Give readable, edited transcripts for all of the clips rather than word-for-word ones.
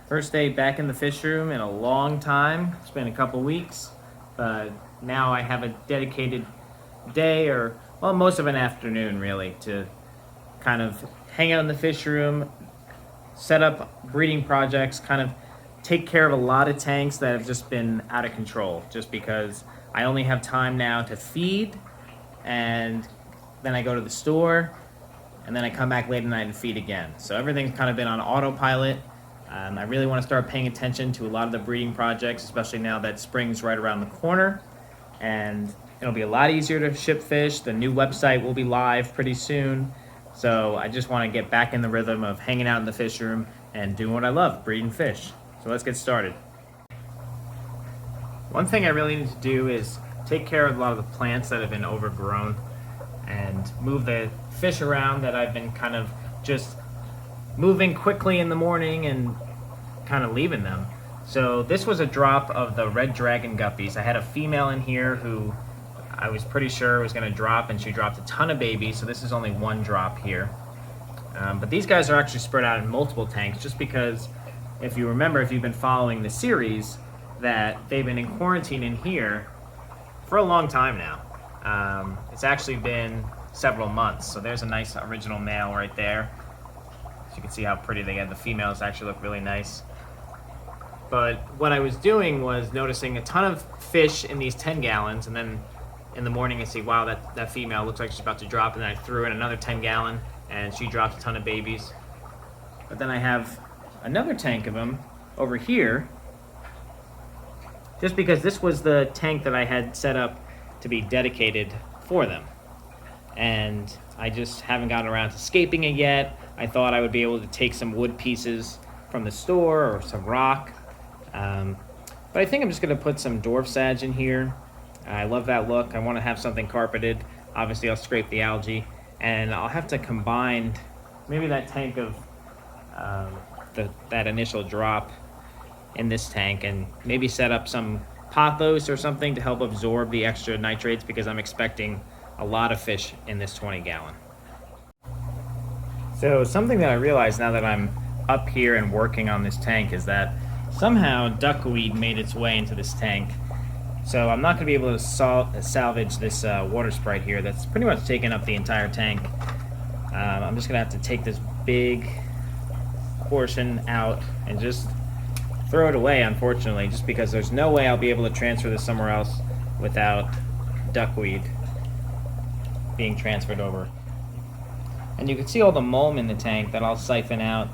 First day back in the fish room in a long time. It's been a couple weeks, but now I have a dedicated day, or well, most of an afternoon really, to kind of hang out in the fish room, set up breeding projects, kind of take care of a lot of tanks that have just been out of control, just because I only have time now to feed, and then I go to the store, and then I come back late at night and feed again. So everything's kind of been on autopilot. I really want to start paying attention to a lot of the breeding projects, especially now that spring's right around the corner, and it'll be a lot easier to ship fish. The new website will be live pretty soon, so I just want to get back in the rhythm of hanging out in the fish room and doing what I love, breeding fish. So let's get started. One thing I really need to do is take care of a lot of the plants that have been overgrown and move the fish around that I've been kind of just moving quickly in the morning and kind of leaving them. So this was a drop of the red dragon guppies. I had a female in here who I was pretty sure was going to drop, and she dropped a ton of babies, so this is only one drop here. But these guys are actually spread out in multiple tanks, just because if you remember, if you've been following the series, that they've been in quarantine in here for a long time now. It's actually been several months. So there's a nice original male right there. So you can see how pretty they get. The females actually look really nice. But what I was doing was noticing a ton of fish in these 10 gallons, and then in the morning I see, wow, that female looks like she's about to drop, and then I threw in another 10 gallon and she dropped a ton of babies. But then I have another tank of them over here, just because this was the tank that I had set up to be dedicated for them. And I just haven't gotten around to scaping it yet. I thought I would be able to take some wood pieces from the store or some rock. But I think I'm just gonna put some dwarf sage in here. I love that look. I wanna have something carpeted. Obviously I'll scrape the algae, and I'll have to combine maybe that tank of that initial drop in this tank, and maybe set up some pothos or something to help absorb the extra nitrates, because I'm expecting a lot of fish in this 20 gallon. So something that I realized now that I'm up here and working on this tank is that somehow duckweed made its way into this tank. So I'm not going to be able to salvage this water sprite here that's pretty much taken up the entire tank. I'm just going to have to take this big portion out and just throw it away, unfortunately, just because there's no way I'll be able to transfer this somewhere else without duckweed being transferred over. And you can see all the mulm in the tank that I'll siphon out,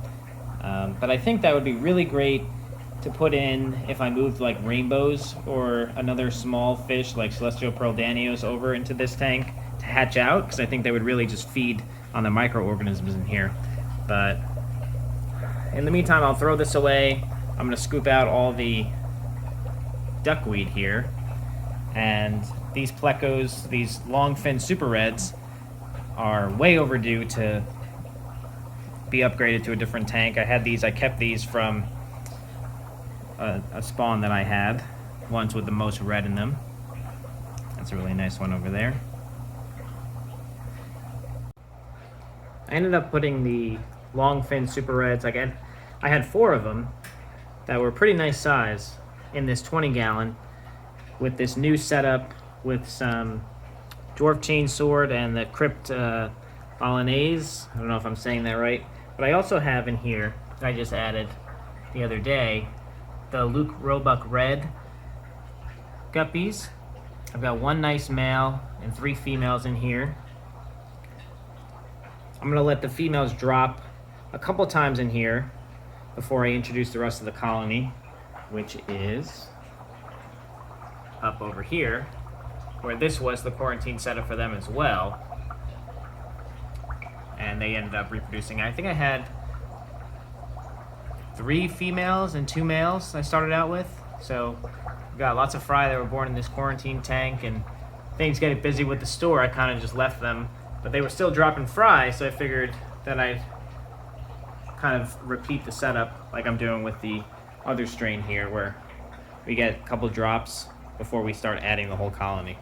but I think that would be really great to put in if I moved like rainbows or another small fish like celestial pearl danios over into this tank to hatch out, because I think they would really just feed on the microorganisms in here. But in the meantime, I'll throw this away. I'm going to scoop out all the duckweed here, and these Plecos, these Longfin Super Reds, are way overdue to be upgraded to a different tank. I kept these from a spawn that I had, ones with the most red in them. That's a really nice one over there. I ended up putting the Longfin Super Reds, I had 4 of them that were pretty nice size in this 20 gallon with this new setup with some dwarf chain sword and the crypt bolognese. I don't know if I'm saying that right, but I also have in here that I just added the other day the Luke Roebuck red guppies. I've got 1 nice male and 3 females in here. I'm gonna let the females drop a couple times in here before I introduce the rest of the colony, which is up over here, where this was the quarantine setup for them as well. And they ended up reproducing. I think I had 3 females and 2 males I started out with. So we got lots of fry that were born in this quarantine tank, and things getting busy with the store, I kind of just left them. But they were still dropping fry, so I figured that I'd kind of repeat the setup like I'm doing with the other strain here, where we get a couple drops before we start adding the whole colony.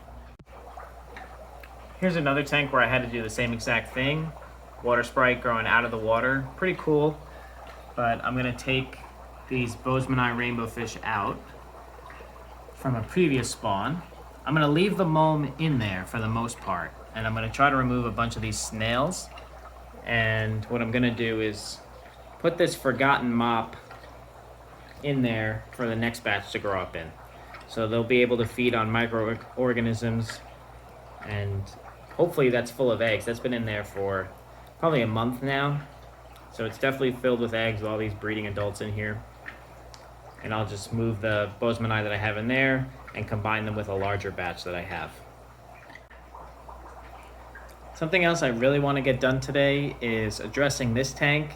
Here's another tank where I had to do the same exact thing. Water sprite growing out of the water. Pretty cool. But I'm gonna take these Bozemanai Rainbowfish out from a previous spawn. I'm gonna leave the mulm in there for the most part, and I'm gonna try to remove a bunch of these snails. And what I'm gonna do is put this forgotten mop in there for the next batch to grow up in. So they'll be able to feed on microorganisms, and hopefully that's full of eggs. That's been in there for probably a month now. So it's definitely filled with eggs with all these breeding adults in here. And I'll just move the Bozemanai that I have in there and combine them with a larger batch that I have. Something else I really want to get done today is addressing this tank.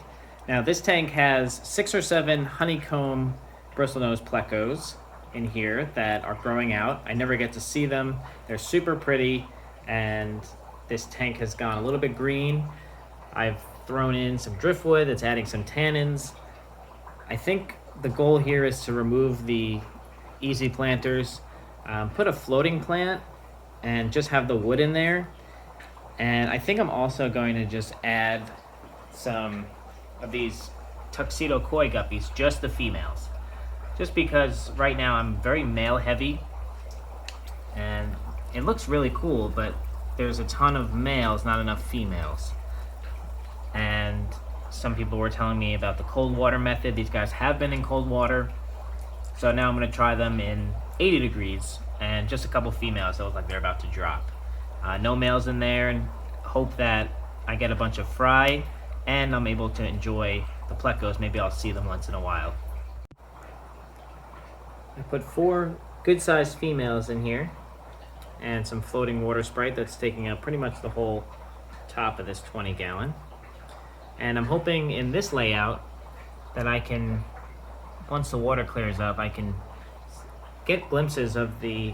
Now this tank has 6 or 7 honeycomb bristlenose plecos in here that are growing out. I never get to see them. They're super pretty, and this tank has gone a little bit green. I've thrown in some driftwood that's adding some tannins. I think the goal here is to remove the easy planters, put a floating plant, and just have the wood in there. And I think I'm also going to just add some of these tuxedo koi guppies, just the females. Just because right now I'm very male heavy, and it looks really cool, but there's a ton of males, not enough females. And some people were telling me about the cold water method. These guys have been in cold water. So now I'm gonna try them in 80 degrees and just a couple females that look like they're about to drop. No males in there, and hope that I get a bunch of fry and I'm able to enjoy the plecos. Maybe I'll see them once in a while. I put 4 good-sized females in here and some floating water sprite that's taking up pretty much the whole top of this 20-gallon. And I'm hoping in this layout that I can, once the water clears up, I can get glimpses of the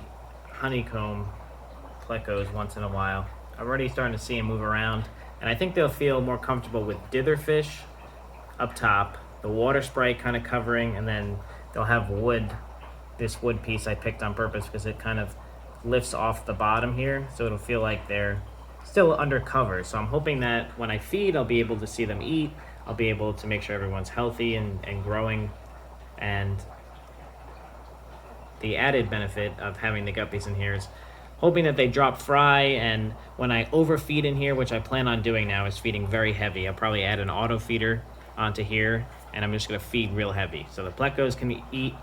honeycomb plecos once in a while. I'm already starting to see them move around, and I think they'll feel more comfortable with ditherfish up top, the water sprite kind of covering, and then they'll have wood, this wood piece I picked on purpose because it kind of lifts off the bottom here, so it'll feel like they're still under cover. So I'm hoping that when I feed, I'll be able to see them eat. I'll be able to make sure everyone's healthy and growing. And the added benefit of having the guppies in here is hoping that they drop fry, and when I overfeed in here, which I plan on doing now, is feeding very heavy. I'll probably add an auto feeder onto here, and I'm just gonna feed real heavy. So the plecos can eat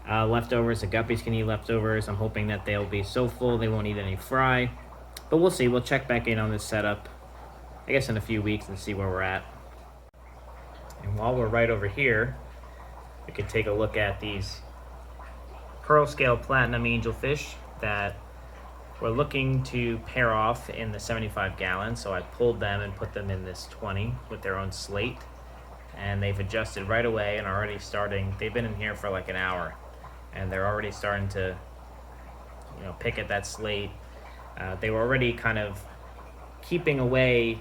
leftovers, the guppies can eat leftovers. I'm hoping that they'll be so full they won't eat any fry. But we'll see. We'll check back in on this setup, I guess, in a few weeks and see where we're at. And while we're right over here, we could take a look at these pearl scale platinum angelfish that we're looking to pair off in the 75 gallons. So I pulled them and put them in this 20 with their own slate, and they've adjusted right away and are already starting. They've been in here for like an hour, and they're already starting to, pick at that slate. They were already kind of keeping away.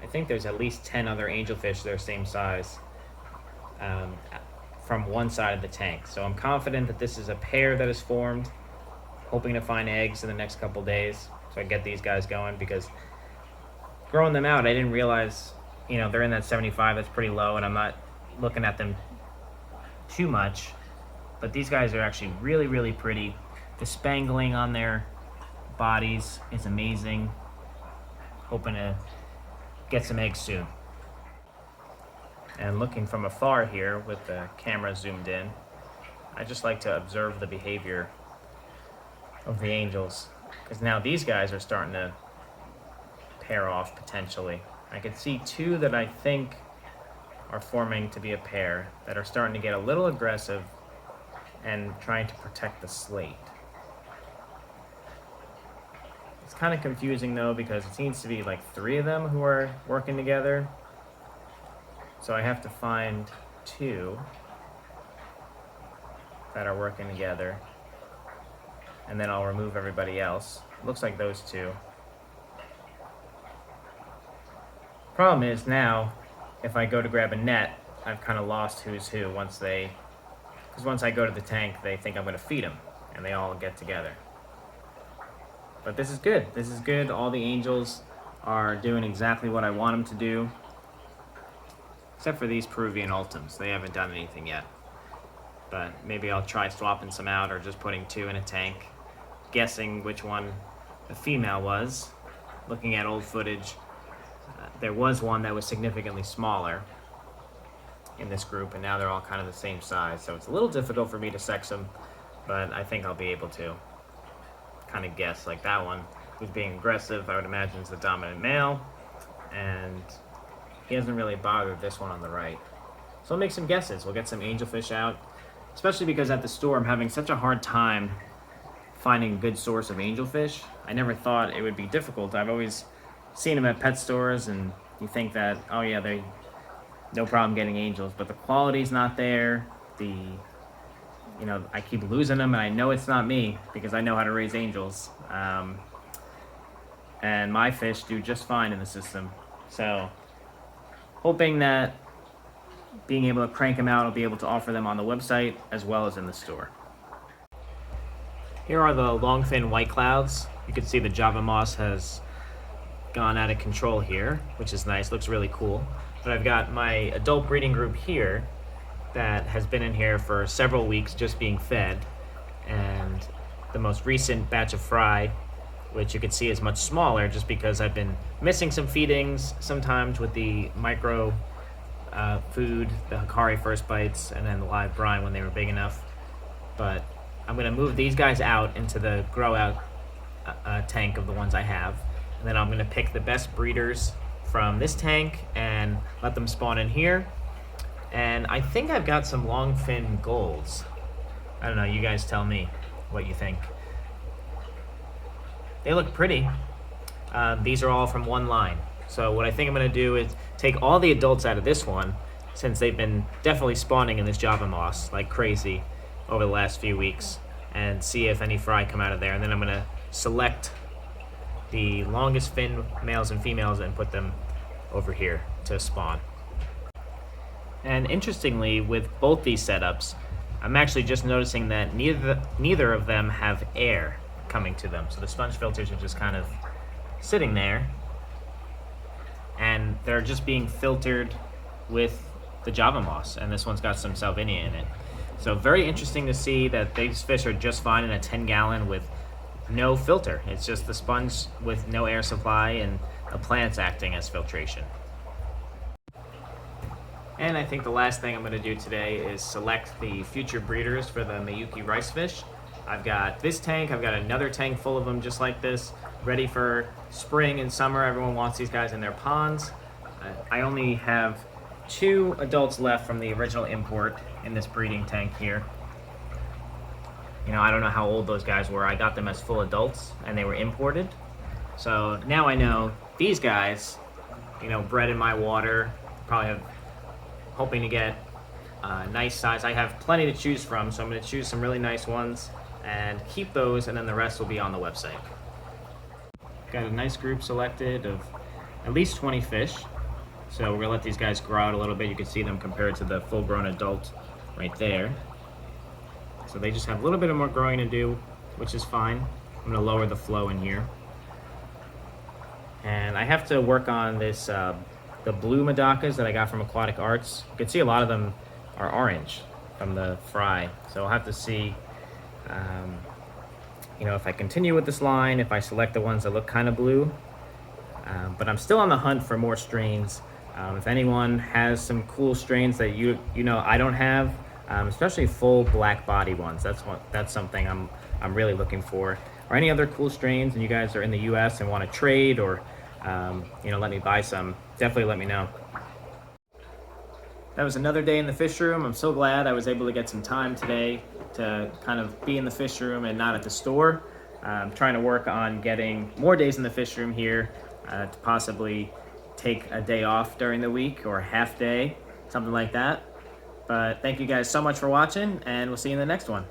I think there's at least 10 other angelfish that are same size from one side of the tank. So I'm confident that this is a pair that is formed, hoping to find eggs in the next couple days so I can get these guys going, because growing them out, I didn't realize, they're in that 75. That's pretty low, and I'm not looking at them too much. But these guys are actually really, really pretty. The spangling on their bodies is amazing. Hoping to get some eggs soon. And looking from afar here with the camera zoomed in, I just like to observe the behavior of the angels, because now these guys are starting to pair off potentially. I can see 2 that I think are forming to be a pair that are starting to get a little aggressive and trying to protect the slate. It's kind of confusing though, because it seems to be like 3 of them who are working together. So I have to find 2 that are working together, and then I'll remove everybody else. Looks like those 2. Problem is now, if I go to grab a net, I've kind of lost who's who because once I go to the tank, they think I'm going to feed them, and they all get together. But this is good. This is good. All the angels are doing exactly what I want them to do, except for these Peruvian ultims. They haven't done anything yet. but maybe I'll try swapping some out or just putting 2 in a tank, guessing which one the female was. Looking at old footage, there was one that was significantly smaller in this group, and now they're all kind of the same size, so it's a little difficult for me to sex them, but I think I'll be able to kind of guess. Like that one who's being aggressive, I would imagine is the dominant male, and he hasn't really bothered this one on the right. So I'll make some guesses. We'll get some angelfish out, especially because at the store I'm having such a hard time finding a good source of angelfish. I never thought it would be difficult. I've always seen them at pet stores, and you think that, oh yeah, they no problem getting angels, but the quality's not there. I keep losing them, and I know it's not me because I know how to raise angels. And my fish do just fine in the system. So hoping that being able to crank them out, I'll be able to offer them on the website as well as in the store. Here are the Longfin white clouds. You can see the Java moss has gone out of control here, which is nice, looks really cool. But I've got my adult breeding group here that has been in here for several weeks just being fed, and the most recent batch of fry, which you can see is much smaller just because I've been missing some feedings sometimes with the micro food, the Hikari first bites, and then the live brine when they were big enough. But I'm gonna move these guys out into the grow out tank of the ones I have, and then I'm gonna pick the best breeders from this tank and let them spawn in here. And I think I've got some longfin golds. I don't know, you guys tell me what you think. They look pretty. These are all from one line. So what I think I'm gonna do is take all the adults out of this one, since they've been definitely spawning in this Java moss like crazy over the last few weeks, and see if any fry come out of there. And then I'm gonna select the longest fin males and females and put them over here to spawn. And interestingly, with both these setups, I'm actually just noticing that neither of them have air coming to them. So the sponge filters are just kind of sitting there, and they're just being filtered with the Java moss, and this one's got some salvinia in it. So very interesting to see that these fish are just fine in a 10-gallon with no filter. It's just the sponge with no air supply and the plants acting as filtration. And I think the last thing I'm going to do today is select the future breeders for the Miyuki rice fish. I've got this tank, I've got another tank full of them just like this, ready for spring and summer. Everyone wants these guys in their ponds. I only have 2 adults left from the original import in this breeding tank here. You know, I don't know how old those guys were. I got them as full adults and they were imported. So now I know these guys, you know, bred in my water, probably have, hoping to get a nice size. I have plenty to choose from, so I'm going to choose some really nice ones and keep those, and then the rest will be on the website. Got a nice group selected of at least 20 fish. So we're gonna let these guys grow out a little bit. You can see them compared to the full-grown adult right there. So they just have a little bit of more growing to do, which is fine. I'm gonna lower the flow in here. And I have to work on this, the blue Madakas that I got from Aquatic Arts. You can see a lot of them are orange from the fry. So I'll have to see, you know, if I continue with this line, if I select the ones that look kind of blue. But I'm still on the hunt for more strains. If anyone has some cool strains that you know I don't have, especially full black body ones, that's something I'm really looking for. Or any other cool strains, and you guys are in the U.S. and want to trade, or you know, let me buy some, definitely let me know. That was another day in the fish room. I'm so glad I was able to get some time today to kind of be in the fish room and not at the store. I'm trying to work on getting more days in the fish room here, to possibly take a day off during the week or a half day, something like that. But thank you guys so much for watching, and we'll see you in the next one.